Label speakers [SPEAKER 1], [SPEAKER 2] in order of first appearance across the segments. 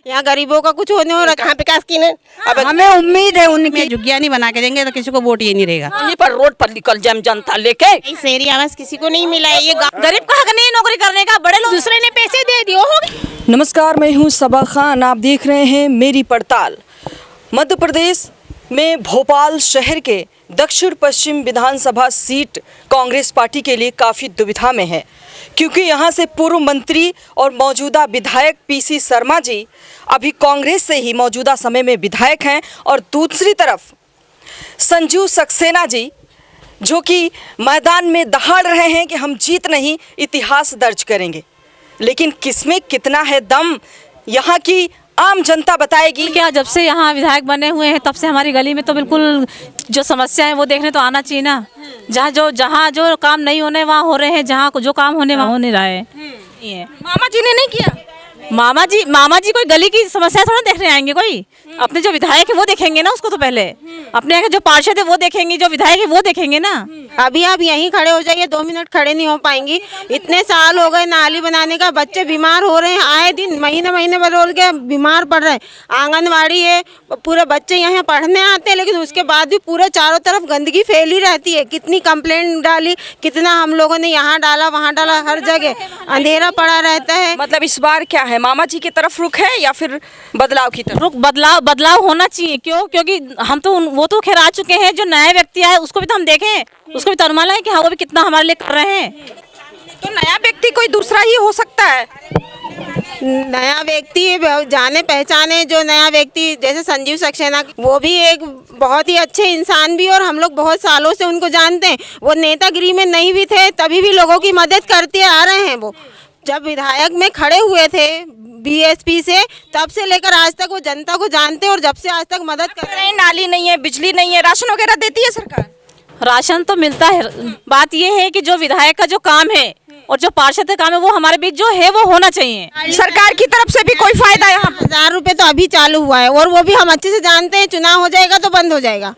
[SPEAKER 1] यहाँ गरीबों का कुछ होने हो रहा,
[SPEAKER 2] कहाँ विकास की ने?
[SPEAKER 3] अब हमें उम्मीद है उनकी जुग्गिया नहीं बना के देंगे तो किसी को वोट ये नहीं रहेगा।
[SPEAKER 2] वहीं पर रोड पर निकल जाए जनता लेके।
[SPEAKER 1] शहरी आवास किसी को नहीं मिला है। ये
[SPEAKER 4] गरीब का हक नहीं नौकरी करने का, बड़े लोग
[SPEAKER 1] दूसरे ने पैसे दे दिए होंगे।
[SPEAKER 5] नमस्कार, मैं हूं सबा खान, आप देख रहे हैं मेरी पड़ताल। मध्य प्रदेश में भोपाल शहर के दक्षिण पश्चिम विधानसभा सीट कांग्रेस पार्टी के लिए काफ़ी दुविधा में है, क्योंकि यहां से पूर्व मंत्री और मौजूदा विधायक पीसी शर्मा जी अभी कांग्रेस से ही मौजूदा समय में विधायक हैं, और दूसरी तरफ संजीव सक्सेना जी जो कि मैदान में दहाड़ रहे हैं कि हम जीत नहीं इतिहास दर्ज करेंगे। लेकिन किसमें कितना है दम, यहाँ की आम जनता बताएगी।
[SPEAKER 4] क्या जब से यहाँ विधायक बने हुए हैं तब से हमारी गली में तो बिल्कुल जो समस्या है वो देखने तो आना चाहिए ना। जहाँ जो काम नहीं होने वहाँ हो रहे हैं, जहाँ जो काम होने वहाँ हो नहीं रहा है।
[SPEAKER 2] मामा जी ने नहीं किया।
[SPEAKER 4] मामा जी कोई गली की समस्या थोड़ा देखने आएंगे, कोई अपने जो विधायक है वो देखेंगे ना उसको, तो पहले अपने यहाँ जो पार्षद है वो देखेंगे, जो विधायक है वो देखेंगे ना।
[SPEAKER 1] अभी आप यहीं खड़े हो जाइए, 2 मिनट खड़े नहीं हो पाएंगी। इतने साल हो गए नाली बनाने का, बच्चे बीमार हो रहे हैं, आए दिन महीने बदल के बीमार पड़ रहे हैं। आंगनवाड़ी है, पूरे बच्चे यहाँ पढ़ने आते हैं, लेकिन उसके बाद भी पूरे चारों तरफ गंदगी फैली रहती है। कितनी कंप्लेंट डाली, कितना हम लोगों ने यहाँ डाला वहाँ डाला, हर जगह अंधेरा पड़ा रहता है।
[SPEAKER 5] मतलब इस बार क्या है, मामा जी की तरफ रुख है या फिर बदलाव की तरफ?
[SPEAKER 4] रुख बदलाव होना चाहिए। क्यों? क्योंकि हम तो वो तो खैर आ चुके हैं, जो नया व्यक्ति आए उसको भी तो हम देखें, उसको भी तो अनुमान है कि हाँ वो भी कितना हमारे लिए कर रहे हैं।
[SPEAKER 5] तो नया व्यक्ति कोई दूसरा ही हो सकता है।
[SPEAKER 1] नया व्यक्ति जाने पहचाने, जो नया व्यक्ति जैसे संजीव सक्सेना, वो भी एक बहुत ही अच्छे इंसान भी, और हम लोग बहुत सालों से उनको जानते हैं। वो नेतागिरी में नहीं भी थे तभी भी लोगों की मदद करते आ रहे हैं। वो जब विधायक में खड़े हुए थे बीएसपी से, तब से लेकर आज तक वो जनता को जानते हैं, और जब से आज तक मदद कर रहे हैं।
[SPEAKER 5] नाली नहीं है, बिजली नहीं है, राशन वगैरह देती है सरकार?
[SPEAKER 4] राशन तो मिलता है। बात ये है कि जो विधायक का जो काम है और जो पार्षद का काम है वो हमारे बीच जो है वो होना चाहिए।
[SPEAKER 5] सरकार की तरफ से भी कोई फायदा यहाँ?
[SPEAKER 1] 1000 रुपए तो अभी चालू हुआ है, और वो भी हम अच्छे से जानते हैं। चुनाव हो जाएगा तो बंद हो जाएगा।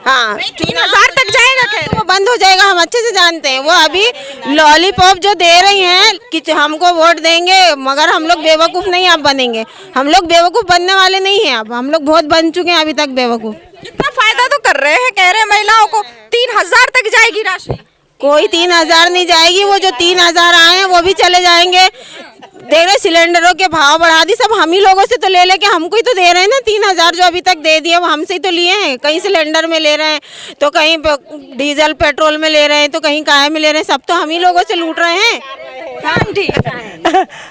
[SPEAKER 1] हाँ,
[SPEAKER 5] 3000 तक जाएगा,
[SPEAKER 1] तो वो बंद हो जाएगा, हम अच्छे से जानते हैं। वो अभी लॉलीपॉप जो दे रही हैं कि हमको वोट देंगे, मगर हम लोग बेवकूफ़ नहीं आप बनेंगे। हम लोग बेवकूफ़ बनने वाले नहीं हैं। अब हम लोग बहुत बन चुके हैं अभी तक बेवकूफ़।
[SPEAKER 5] कितना फायदा तो कर रहे हैं, कह रहे हैं महिलाओं को 3000 तक जाएगी राशि।
[SPEAKER 1] कोई 3000 नहीं जाएगी, वो जो 3000 आए हैं वो भी चले जाएंगे। देख रहे सिलेंडरों के भाव बढ़ा दी, सब हम ही लोगों से तो ले लेके हमको ही तो दे रहे हैं ना। 3000 जो अभी तक दे दिए वो हमसे ही तो लिए हैं। कहीं सिलेंडर में ले रहे हैं, तो कहीं डीजल पेट्रोल में ले रहे हैं, तो कहीं काय में ले रहे हैं। सब तो हम ही लोगों से लूट रहे हैं।
[SPEAKER 5] हाँ ठीक।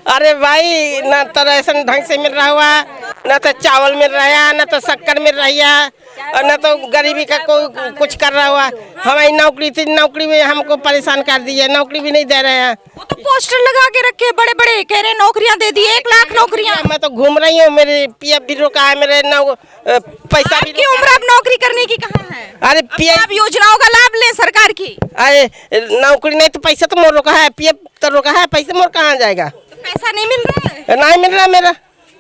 [SPEAKER 2] अरे भाई, ना तो राशन ढंग से मिल रहा हुआ, ना तो चावल मिल रहा है, ना तो शक्कर मिल रही है, और न तो गरीबी का कोई कुछ कर रहा हुआ। हमारी नौकरी थी, नौकरी में हमको परेशान कर दी है, नौकरी भी नहीं दे रहे हैं।
[SPEAKER 5] वो तो पोस्टर लगा के रखे बड़े बड़े, कह रहे नौकरियां दे दी, 1 लाख नौकरियां।
[SPEAKER 2] मैं तो घूम रही हूँ, मेरे पीएफ भी रुका है, मेरे पैसा भी।
[SPEAKER 5] आपकी उम्र अब नौकरी करने की कहाँ है?
[SPEAKER 2] अरे पीएफ
[SPEAKER 5] योजनाओं का लाभ लें सरकार की।
[SPEAKER 2] अरे नौकरी नहीं तो पैसा तो मोर रुका है, पीएफ तो रुका है, पैसा मोर कहाँ जाएगा?
[SPEAKER 5] तो पैसा नहीं मिल रहा है?
[SPEAKER 2] नहीं मिल रहा मेरा।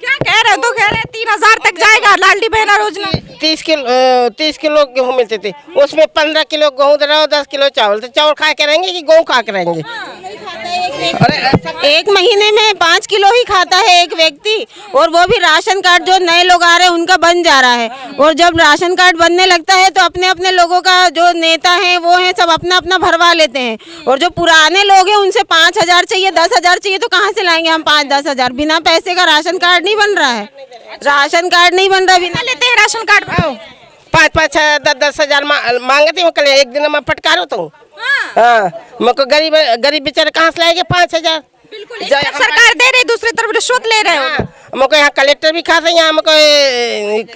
[SPEAKER 5] क्या कह रहे हो? तो कह रहे हैं 3000 तक जाएगा लाडली बहन योजना।
[SPEAKER 2] 30 किलो गेहूँ मिलते थे, उसमें 15 किलो गेहूँ दे रहा हो, 10 किलो चावल। तो चावल खा के रहेंगे कि गेहूँ खा के रहेंगे?
[SPEAKER 1] एक महीने में 5 किलो ही खाता है एक व्यक्ति, और वो भी राशन कार्ड जो नए लोग आ रहे हैं उनका बन जा रहा है। और जब राशन कार्ड बनने लगता है तो अपने अपने लोगों का जो नेता है वो है, सब अपना अपना भरवा लेते हैं। और जो पुराने लोग हैं उनसे 5000 चाहिए, 10,000 चाहिए, तो कहाँ से लाएंगे हम 5-10 हजार? बिना पैसे का राशन कार्ड नहीं बन रहा है। राशन कार्ड नहीं बन रहा, बिना
[SPEAKER 5] लेते हैं राशन कार्ड।
[SPEAKER 2] 5-5, 10-10 हजार मांगते हैं। कल एक दिन मैं फटकारो तो हाँ, मुझको गरीब बेचारे कहाँ से लाएंगे 5000?
[SPEAKER 5] सरकार दे रही, दूसरी तरफ रिश्वत ले रहे हो।
[SPEAKER 2] हमको यहाँ कलेक्टर भी खाते हैं, यहाँ हमको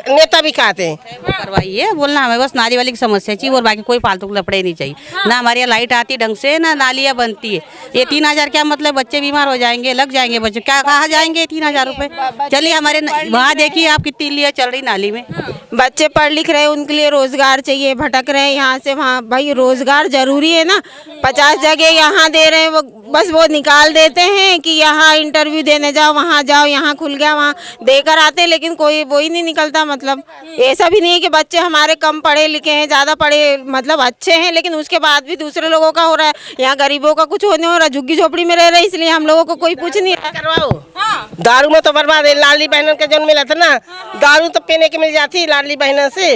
[SPEAKER 2] नेता भी खाते हैं।
[SPEAKER 3] करवाइए, बोलना हमें बस नाली वाली की समस्या चाहिए, और बाकी कोई फालतू लफड़े नहीं चाहिए। ना हमारे यहाँ लाइट आती ढंग से, ना नालियाँ बनती है। ये 3000 क्या मतलब? बच्चे बीमार हो जाएंगे, लग जाएंगे बच्चे, क्या कहाँ जाएंगे 3000 रुपये? चलिए हमारे वहाँ देखिए आप कितनी लिया चल रही नाली में।
[SPEAKER 1] बच्चे पढ़ लिख रहे हैं, उनके लिए रोजगार चाहिए, भटक रहे हैं यहाँ से वहाँ। भाई रोजगार जरूरी है ना। 50 जगह यहाँ दे रहे हैं, वो बस वो निकाल देते हैं कि यहाँ इंटरव्यू देने जाओ, वहाँ जाओ, यहाँ खुल गया, गया वहाँ देकर आते, लेकिन कोई वो ही नहीं निकलता। मतलब ऐसा भी नहीं है कि बच्चे हमारे कम पढ़े लिखे हैं, ज़्यादा पढ़े मतलब अच्छे हैं, लेकिन उसके बाद भी दूसरे लोगों का हो रहा है। यहाँ गरीबों का कुछ होने हो रहा है, झुग्गी झोपड़ी में रह रहे हैं, इसलिए हम लोगों को कोई पूछ नहीं रहा।
[SPEAKER 2] करवाओ दारू में तो बर्बाद है। लाडली बहनों के जो मिला था ना, दारू तो पीने की मिल जाती लाडली बहनों से।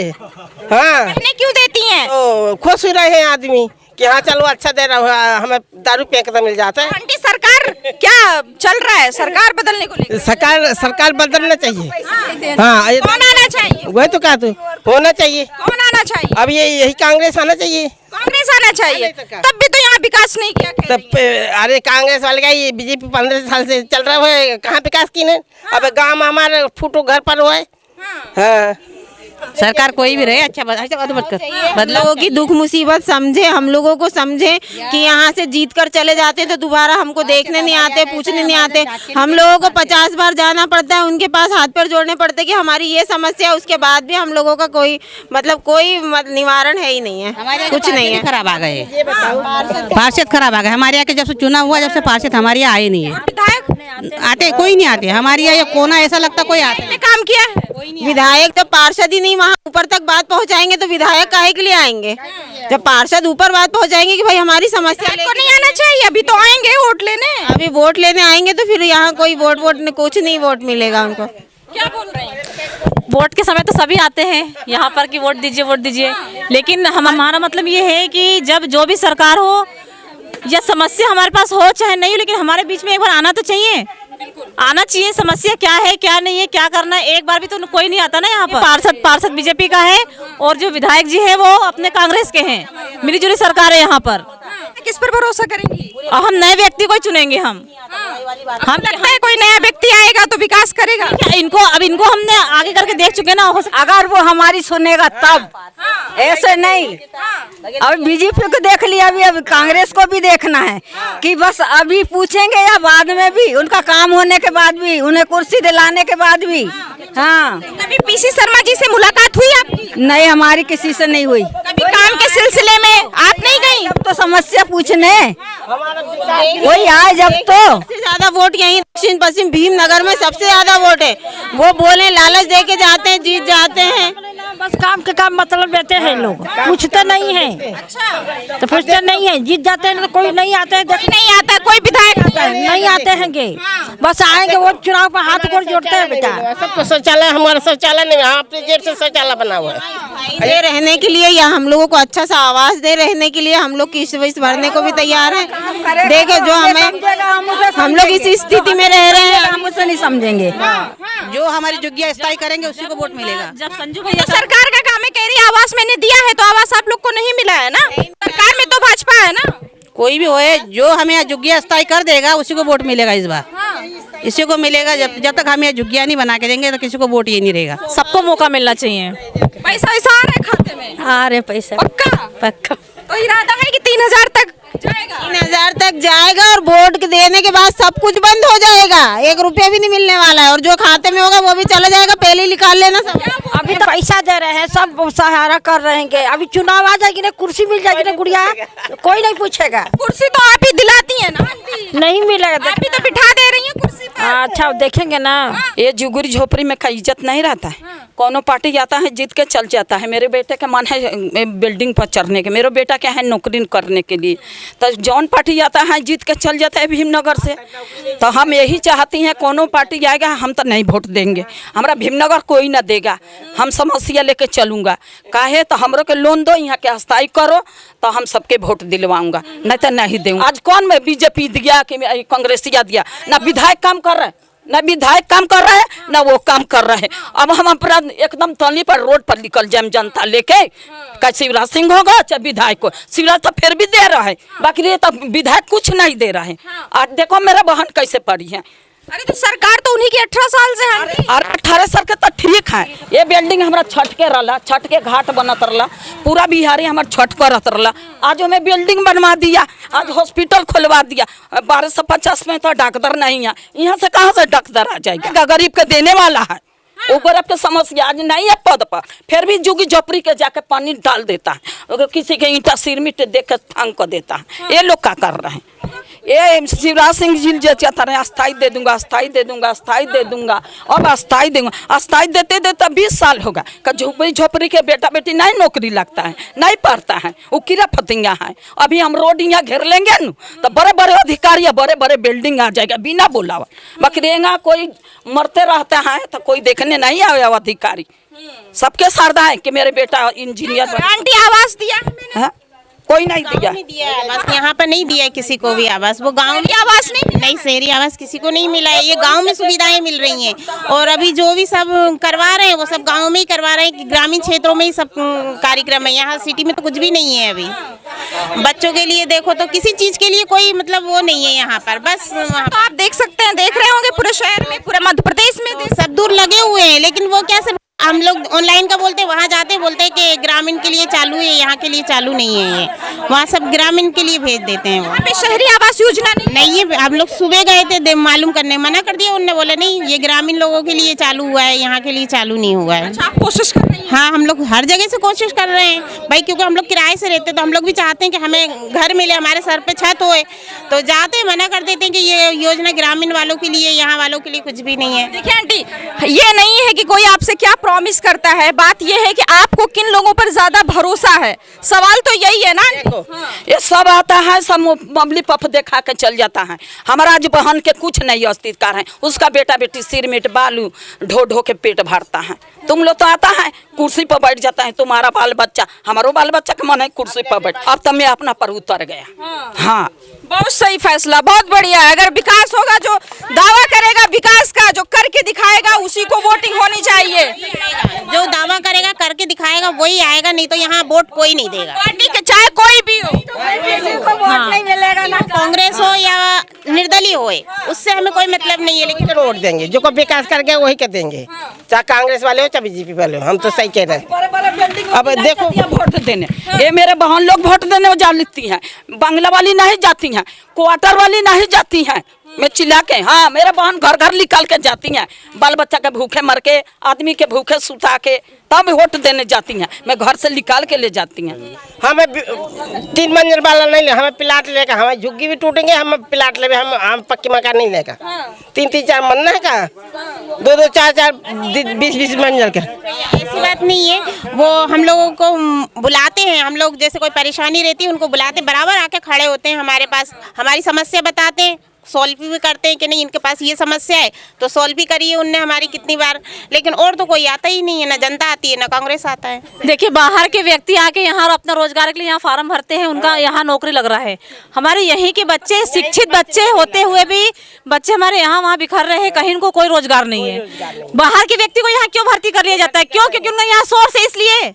[SPEAKER 2] हाँ,
[SPEAKER 6] क्यों देती हैं?
[SPEAKER 2] तो खुश हो रहे हैं आदमी कि हाँ चलो अच्छा दे रहा है, हमें दारू पी के तो मिल जाता है।
[SPEAKER 6] आंटी सरकार क्या चल रहा है? सरकार बदलने को लेकर
[SPEAKER 2] सरकार बदलना चाहिए। हाँ,
[SPEAKER 6] कौन आना चाहिए?
[SPEAKER 2] वही तो कहा तू, होना चाहिए।
[SPEAKER 6] कौन आना चाहिए?
[SPEAKER 2] अब यही कांग्रेस आना चाहिए।
[SPEAKER 6] कांग्रेस आना चाहिए। तब भी तो यहाँ विकास नहीं किया कह
[SPEAKER 2] तब अरे कांग्रेस वाले का ये बीजेपी 15 साल से चल रहा है, कहाँ विकास की ने? अब गाँव में हमारे फूटो घर पर हुआ है। हाँ,
[SPEAKER 3] सरकार कोई भी रहे अच्छा मत कर
[SPEAKER 1] लोगों की दुख मुसीबत समझे, हम लोगों को समझे कि यहाँ से जीत कर चले जाते तो दोबारा हमको देखने नहीं आते, पूछने नहीं आते। हम लोगों को 50 बार जाना पड़ता है, उनके पास हाथ पैर जोड़ने पड़ते कि हमारी ये समस्या है, उसके बाद भी हम लोगों का कोई निवारण है ही नहीं है, कुछ नहीं है।
[SPEAKER 3] खराब आ गए, पार्षद खराब आ गए हमारे यहाँ के। जब से चुनाव हुआ जब से पार्षद हमारे यहाँ आए नहीं है,
[SPEAKER 6] विधायक
[SPEAKER 3] आते कोई नहीं आते हमारे यहाँ। ये कोना ऐसा लगता कोई आते
[SPEAKER 6] ने काम किया है?
[SPEAKER 1] विधायक तो पार्षद ही नहीं वहाँ ऊपर तक बात पहुँचाएंगे तो विधायक काहे के लिए आएंगे? जब पार्षद ऊपर बात पहुँचाएंगे कि भाई हमारी समस्या
[SPEAKER 6] को नहीं आना चाहिए, अभी तो आएंगे वोट लेने।
[SPEAKER 1] अभी वोट लेने आएंगे तो फिर यहाँ कोई वोट कुछ नहीं वोट मिलेगा उनको।
[SPEAKER 6] क्या बोल रहे हैं?
[SPEAKER 4] वोट के समय तो सभी आते हैं यहाँ पर कि वोट दीजिए, लेकिन हमारा मतलब ये है कि जब जो भी सरकार हो या समस्या हमारे पास हो चाहे नहीं हो, लेकिन हमारे बीच में एक बार आना तो चाहिए, आना चाहिए। समस्या क्या है क्या नहीं है क्या करना है, एक बार भी तो कोई नहीं आता ना यहाँ पर। पार्षद बीजेपी का है और जो विधायक जी है वो अपने कांग्रेस के हैं। मिलीजुली सरकार है यहाँ पर।
[SPEAKER 6] किस पर भरोसा करेंगी?
[SPEAKER 4] और हम नए व्यक्ति को चुनेंगे। हम
[SPEAKER 6] लगता है कोई नया व्यक्ति आएगा तो विकास करेगा।
[SPEAKER 4] इनको हमने आगे करके देख चुके ना।
[SPEAKER 7] अगर वो हमारी सुनेगा तब, ऐसे नहीं। अब बीजेपी को देख लिया, अभी कांग्रेस को भी देखना है कि बस अभी पूछेंगे या बाद में भी, उनका काम होने के बाद भी, उन्हें कुर्सी दिलाने के बाद भी। हाँ,
[SPEAKER 6] कभी पीसी शर्मा जी से मुलाकात हुई आपकी?
[SPEAKER 7] नहीं, हमारी किसी से नहीं हुई।
[SPEAKER 6] कभी काम के सिलसिले में आप नहीं गई?
[SPEAKER 7] अब तो समस्या पूछने कोई आए जब तो।
[SPEAKER 1] सबसे ज्यादा वोट यहीं दक्षिण पश्चिम भीमनगर में सबसे ज्यादा वोट है। वो बोले लालच दे के जाते हैं, जीत जाते हैं।
[SPEAKER 7] बस काम के काम मतलब देते हैं लोग, पूछते नहीं है। तो पूछते नहीं है, जीत जाते हैं तो कोई नहीं आते हैं।
[SPEAKER 6] नहीं आता कोई विधायक
[SPEAKER 7] नहीं आते हैं गे, बस आएंगे वो चुनाव पर हाथ गोड़ जोड़ते हैं बेटा।
[SPEAKER 2] सबको शौचालय, हमारा शौचालय नहीं है, अपने जेब से शौचालय बना हुआ है।
[SPEAKER 1] ये रहने के लिए या हम लोगों को अच्छा सा आवास दे, रहने के लिए हम लोग किस्त विस्त भरने को भी तैयार हैं। देखो जो हम लोग इस स्थिति में रह रहे हैं,
[SPEAKER 7] हम उसे नहीं समझेंगे।
[SPEAKER 3] जो हमारी जुग्गिया स्थायी करेंगे उसी को वोट मिलेगा।
[SPEAKER 4] जब संजू भैया
[SPEAKER 6] सरकार का काम है, कह रही आवास मैंने दिया है तो आवास आप लोग को नहीं मिला है ना? सरकार में तो भाजपा है ना?
[SPEAKER 3] कोई भी होए, जो हमें यहाँ जुग्गिया स्थायी कर देगा उसी को वोट मिलेगा इस बार। इसी को मिलेगा। जब तक हम यहाँ जुग्गिया नहीं बना के देंगे तो किसी को वोट ये नहीं रहेगा।
[SPEAKER 4] सबको मौका मिलना चाहिए।
[SPEAKER 6] पैसा वैसा आ रहा है खाते में?
[SPEAKER 7] आ रहे पैसा
[SPEAKER 6] पक्का? तो इरादा है कि 3000 तक जाएगा?
[SPEAKER 1] 3000 तक जाएगा और वोट देने के बाद सब कुछ बंद हो जाएगा, 1 रुपया भी नहीं मिलने वाला है। और जो खाते में होगा वो भी चला जाएगा, पहले ही निकाल लेना सब।
[SPEAKER 7] अभी तो पैसा दे रहे हैं, सब सहारा कर रहे हैं। अभी चुनाव आ जाएगी ना, कुर्सी मिल जाएगी ना गुड़िया, कोई नहीं पूछेगा।
[SPEAKER 6] कुर्सी तो आप ही दिलाती है ना?
[SPEAKER 7] नहीं मिलेगा,
[SPEAKER 6] आप ही तो बिठा दे रही हैं कुर्सी पर।
[SPEAKER 7] अच्छा देखेंगे ना। ये जुगुरी झोपड़ी में का इज्जत नहीं रहता है। कोनो पार्टी आता है जीत के चल जाता है। मेरे बेटे का मन है बिल्डिंग पर चढ़ने के, मेरे बेटा क्या है नौकरी करने के लिए। तो जौन पार्टी आता है जीत के चल जाता है भीमनगर से। तो हम यही चाहती हैं कोनो पार्टी आएगा हम तो नहीं वोट देंगे, हमारा भीमनगर कोई ना देगा। हम समस्या लेके चलूँगा, काहे तो हमरो के लोन दो, यहाँ के स्थायी करो तो हम सबके वोट दिलवाऊंगा, नहीं तो नहीं दूँगा। आज कौन में बीजेपी दिया कि कांग्रेसिया दिया? ना विधायक काम कर रहे हैं, न विधायक काम कर रहे हैं, न वो काम कर रहे हैं। अब हम अपराध एकदम तली पर रोड पर निकल जाए जनता लेके। क्या शिवराज सिंह होगा चाहे विधायक को? शिवराज तो फिर भी दे रहा है, बाकी ये तो विधायक कुछ नहीं दे रहा है। आज देखो मेरा बहन कैसे पड़ी है।
[SPEAKER 6] अरे तो सरकार तो उन्हीं की 18 साल से है।
[SPEAKER 7] और 18 साल के तो ठीक है। ये बिल्डिंग हमारा छठ के रहा, छठ के घाट बनत रहा, पूरा बिहारी हमारे छठ करत रहा। आज हमें बिल्डिंग बनवा दिया, आज हॉस्पिटल खुलवा दिया। 1250 में तो डॉक्टर नहीं है, यहाँ से कहाँ से डॉक्टर आ जाएगा? गरीब के देने वाला है, ऊपर आपके समस्या आज नहीं है पद पर, फिर भी जुगी झोपड़ी के जाके पानी डाल देता है। अगर किसी के ईंटा सिर में देख के थांग को देता है। ये लोग क्या कर रहे हैं? ये शिवराज सिंह जी जो चाहता रहे अस्थाई दे दूंगा, अस्थाई दे दूंगा, अस्थाई दे दूंगा, अब अस्थाई दूंगा। अस्थाई देते देते 20 साल होगा का झोपड़ी झोपड़ी के बेटा बेटी नहीं नौकरी लगता है, नहीं पढ़ता है, वो कीड़ा फतिंगा है। अभी हम रोड यहाँ घेर लेंगे न तो बड़े बड़े अधिकारी बड़े बड़े बिल्डिंग आ जाएगा बिना बोलावा। बकरेगा कोई मरते रहता है तो कोई देखने नहीं आया अधिकारी। सबके श्रद्धा है कि मेरे बेटा इंजीनियर
[SPEAKER 6] आंटी आवास दिया
[SPEAKER 7] है, कोई नहीं दिया।
[SPEAKER 1] बस यहाँ पर नहीं दिया है किसी को भी आवास। वो गांव में
[SPEAKER 6] आवास नहीं
[SPEAKER 1] शहरी आवास किसी को नहीं मिला है। ये गांव में सुविधाएं मिल रही हैं और अभी जो भी सब करवा रहे हैं वो सब गांव में ही करवा रहे हैं कि ग्रामीण क्षेत्रों में ही सब कार्यक्रम है। यहाँ सिटी में तो कुछ भी नहीं है। अभी बच्चों के लिए देखो तो किसी चीज के लिए कोई मतलब वो नहीं है यहाँ पर। बस
[SPEAKER 6] तो आप देख सकते हैं, देख रहे होंगे पूरे शहर में, पूरे मध्य प्रदेश में
[SPEAKER 1] सब दूर लगे हुए हैं, लेकिन वो कैसे हम लोग ऑनलाइन का बोलते हैं, वहाँ जाते बोलते हैं कि ग्रामीण के लिए चालू है, यहाँ के लिए चालू नहीं है। ये वहाँ सब ग्रामीण के लिए भेज देते हैं।
[SPEAKER 6] यहाँ पे शहरी आवास योजना
[SPEAKER 1] नहीं है। हम लोग सुबह गए थे मालूम करने, मना कर दिया उन्होंने, बोले नहीं ये ग्रामीण लोगों के लिए चालू हुआ है, यहाँ के लिए चालू नहीं हुआ है।
[SPEAKER 6] आप कोशिश कर रही हैं?
[SPEAKER 1] हाँ, हम लोग हर जगह से कोशिश कर रहे हैं भाई, क्योंकि हम लोग किराए से रहते तो हम लोग भी चाहते हैं कि हमें घर मिले, हमारे सर पे छत होए। तो जाते मना कर देते हैं कि ये योजना ग्रामीण वालों के लिए, यहाँ वालों के लिए कुछ भी नहीं है।
[SPEAKER 6] देखिए आंटी, ये नहीं है कि कोई आपसे क्या प्रॉमिस करता है, बात ये है कि आपको किन लोगों पर ज्यादा भरोसा है। सवाल तो यही है ना।
[SPEAKER 7] ये सब आता है, सब ममली पफ देखा के चल जाता है। हमारा आज बहन के कुछ नहीं अस्तित्व है, उसका बेटा बेटी सिरमेट बालू ढो ढो के पेट भरता है। तुम लोग तो आता है कुर्सी पर बैठ जाता है, तुम्हारा बाल बच्चा, हमारो बाल बच्चा का मन है कुर्सी पर बैठ। अब तो मैं अपना पर उतर गया। हाँ,
[SPEAKER 6] बहुत सही फैसला, बहुत बढ़िया है। अगर विकास होगा, जो दावा करेगा विकास का, जो करके दिखाएगा उसी को वोटिंग होनी चाहिए।
[SPEAKER 1] जो दावा करेगा करके दिखाएगा वही आएगा, नहीं तो यहाँ वोट कोई नहीं देगा।
[SPEAKER 6] पार्टी के चाहे कोई भी हो,
[SPEAKER 1] कांग्रेस हो या निर्दलीय हो, उससे हमें कोई मतलब नहीं है। लेकिन
[SPEAKER 2] वोट देंगे जो को विकास कर गया वही कर देंगे, चाहे कांग्रेस वाले हो चाहे बीजेपी वाले हो। हम तो सही कह रहे हैं। अब देखो
[SPEAKER 7] वोट देने ये मेरे बहन लोग वोट देने जाती हैं, बंगला वाली नहीं जाती हैं, क्वार्टर वाली नहीं जाती हैं। मैं चिल्ला के, हाँ मेरे बहन घर घर निकाल के जाती हैं, बाल बच्चा के भूखे मर के, आदमी के भूखे सुता के, तब वोट देने जाती हैं। मैं घर से निकाल के ले जाती हैं।
[SPEAKER 2] हमें 3 मंजिल वाला नहीं ले, हमें प्लाट लेगा, हमें झुग्गी भी टूटेंगे, हम प्लाट ले, हम पक्की मकान नहीं लेगा। 3-3-4 मनना है का, 2-2 4-4 20-20 मंजिल का।
[SPEAKER 1] ऐसी बात नहीं है। वो हम लोगों को बुलाते हैं, हम लोग जैसे कोई परेशानी रहती है उनको बुलाते, बराबर आके खड़े होते हैं हमारे पास, हमारी समस्या बताते हैं, सॉल्व भी करते हैं कि नहीं इनके पास ये समस्या है तो सॉल्व भी करिए उनने हमारी कितनी बार। लेकिन और तो कोई आता ही नहीं है, ना जनता आती है ना कांग्रेस आता है।
[SPEAKER 4] देखिए, बाहर के व्यक्ति आके यहाँ अपना रोजगार के लिए यहाँ फार्म भरते हैं, उनका यहाँ नौकरी लग रहा है। हमारे यहीं के बच्चे, शिक्षित बच्चे होते हुए भी बच्चे हमारे यहाँ वहाँ बिखर रहे हैं, कहीं उनको कोई रोजगार नहीं है। बाहर के व्यक्ति को यहाँ क्यों भर्ती कर लिया जाता है? क्यों? क्योंकि उनका यहाँ सोर्स है, इसलिए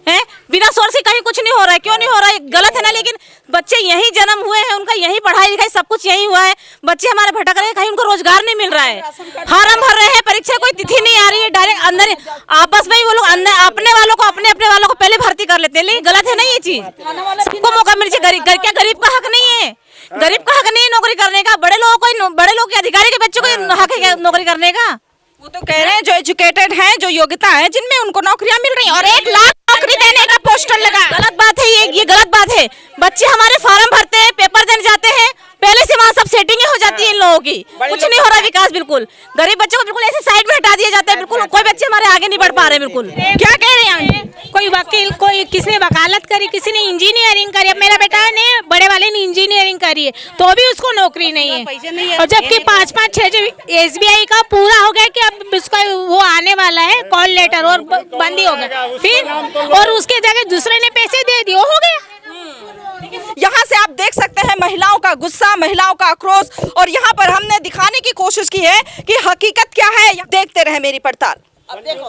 [SPEAKER 4] है। बिना सोर्स से कहीं कुछ नहीं हो रहा है। क्यों नहीं हो रहा है? गलत है ना। लेकिन बच्चे यहीं जन्म हुए हैं, उनका यहीं पढ़ाई लिखाई सब कुछ यहीं हुआ है, बच्चे हमारे भटक रहे हैं, कहीं उनको रोजगार नहीं मिल रहा है। फार्म भर रहे हैं, परीक्षा कोई तिथि नहीं आ रही है, डायरेक्ट अंदर आपस में ही वो लोग अपने वालों को अपने वालों को पहले भर्ती कर लेते हैं। लेकिन गलत है ना ये चीज, सबको मौका मिल चाहिए। क्या गरीब का हक नहीं है? गरीब का हक नहीं नौकरी करने का, बड़े लोगों के अधिकारी के बच्चों को हक है नौकरी करने का।
[SPEAKER 6] वो तो कह रहे हैं जो एजुकेटेड हैं, जो योग्यता है, जिनमें उनको नौकरियां मिल रही हैं, और 1 लाख नौकरी देने का पोस्टर लगा।
[SPEAKER 4] गलत बात है ये गलत बात है। बच्चे हमारे फार्म भरते हैं, पेपर देने जाते हैं, पहले से वहाँ सब सेटिंग हो जाती है इन लोगों की। कुछ नहीं हो रहा विकास, बिल्कुल गरीब बच्चों को बिल्कुल ऐसे साइड में हटा दिया जाता है। बिल्कुल कोई बच्चे हमारे आगे नहीं बढ़ पा रहे। बिल्कुल
[SPEAKER 6] क्या कह रहे हैं?
[SPEAKER 8] कोई वकील, कोई किसी ने वकालत करी, किसी ने इंजीनियरिंग करी। अब मेरा बेटा ने, बड़े वाले ने इंजीनियरिंग करी है तो भी उसको नौकरी नहीं है। और जबकि 5-5-6 SBI का पूरा हो गया कि अब उसका वो आने वाला है कॉल लेटर, और बंद ही हो गया फिर, और उसके जगह दूसरे ने पैसे दे दिए, हो गया।
[SPEAKER 6] यहाँ से आप देख सकते हैं महिलाओं का गुस्सा, महिलाओं का आक्रोश, और यहाँ पर हमने दिखाने की कोशिश की है कि हकीकत क्या है। देखते रहे मेरी पड़ताल।
[SPEAKER 2] अब देखो